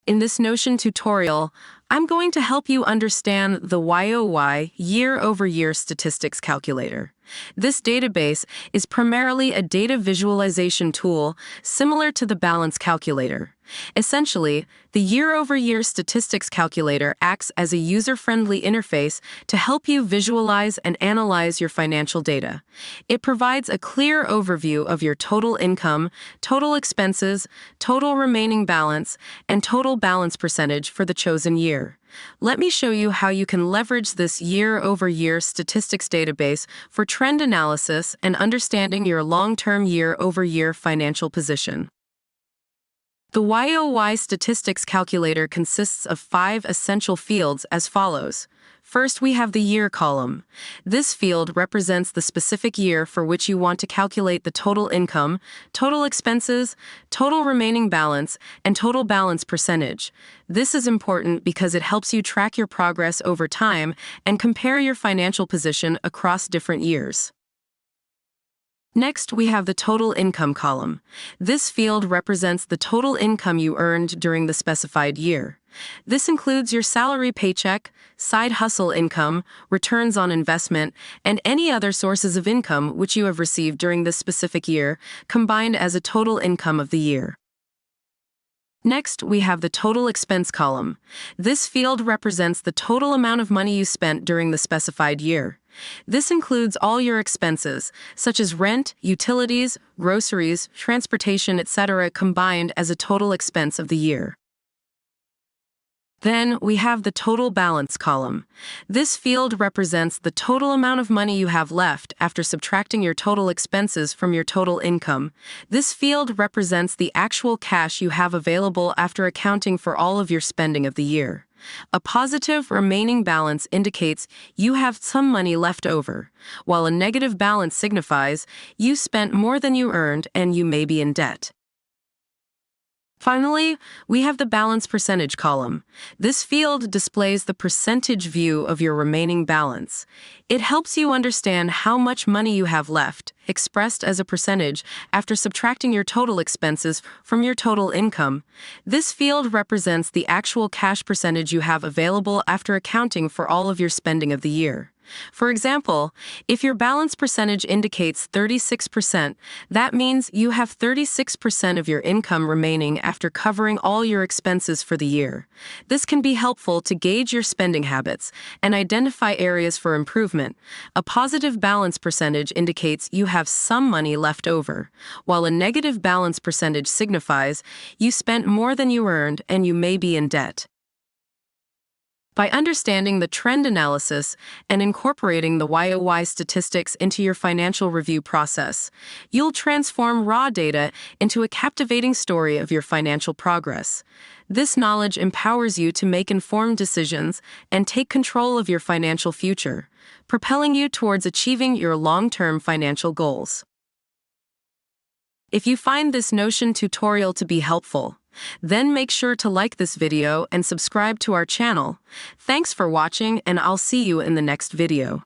In this Notion tutorial, I'm going to help you understand the YOY Year-Over-Year Statistics Calculator. This database is primarily a data visualization tool similar to the balance calculator. Essentially, the Year-Over-Year Statistics Calculator acts as a user-friendly interface to help you visualize and analyze your financial data. It provides a clear overview of your total income, total expenses, total remaining balance, and total balance percentage for the chosen year. Let me show you how you can leverage this year-over-year statistics database for trend analysis and understanding your long-term year-over-year financial position. The YOY Statistics Calculator consists of 5 essential fields as follows. First, we have the year column. This field represents the specific year for which you want to calculate the total income, total expenses, total remaining balance, and total balance percentage. This is important because it helps you track your progress over time and compare your financial position across different years. Next, we have the total income column. This field represents the total income you earned during the specified year. This includes your salary paycheck, side hustle income, returns on investment, and any other sources of income which you have received during this specific year, combined as a total income of the year. Next, we have the total expense column. This field represents the total amount of money you spent during the specified year. This includes all your expenses, such as rent, utilities, groceries, transportation, etc., combined as a total expense of the year. Then, we have the total balance column. This field represents the total amount of money you have left after subtracting your total expenses from your total income. This field represents the actual cash you have available after accounting for all of your spending of the year. A positive remaining balance indicates you have some money left over, while a negative balance signifies you spent more than you earned and you may be in debt. Finally, we have the balance percentage column. This field displays the percentage view of your remaining balance. It helps you understand how much money you have left, expressed as a percentage, after subtracting your total expenses from your total income. This field represents the actual cash percentage you have available after accounting for all of your spending of the year. For example, if your balance percentage indicates 36%, that means you have 36% of your income remaining after covering all your expenses for the year. This can be helpful to gauge your spending habits and identify areas for improvement. A positive balance percentage indicates you have some money left over, while a negative balance percentage signifies you spent more than you earned and you may be in debt. By understanding the trend analysis and incorporating the YOY statistics into your financial review process, you'll transform raw data into a captivating story of your financial progress. This knowledge empowers you to make informed decisions and take control of your financial future, propelling you towards achieving your long-term financial goals. If you find this Notion tutorial to be helpful, then make sure to like this video and subscribe to our channel. Thanks for watching, and I'll see you in the next video.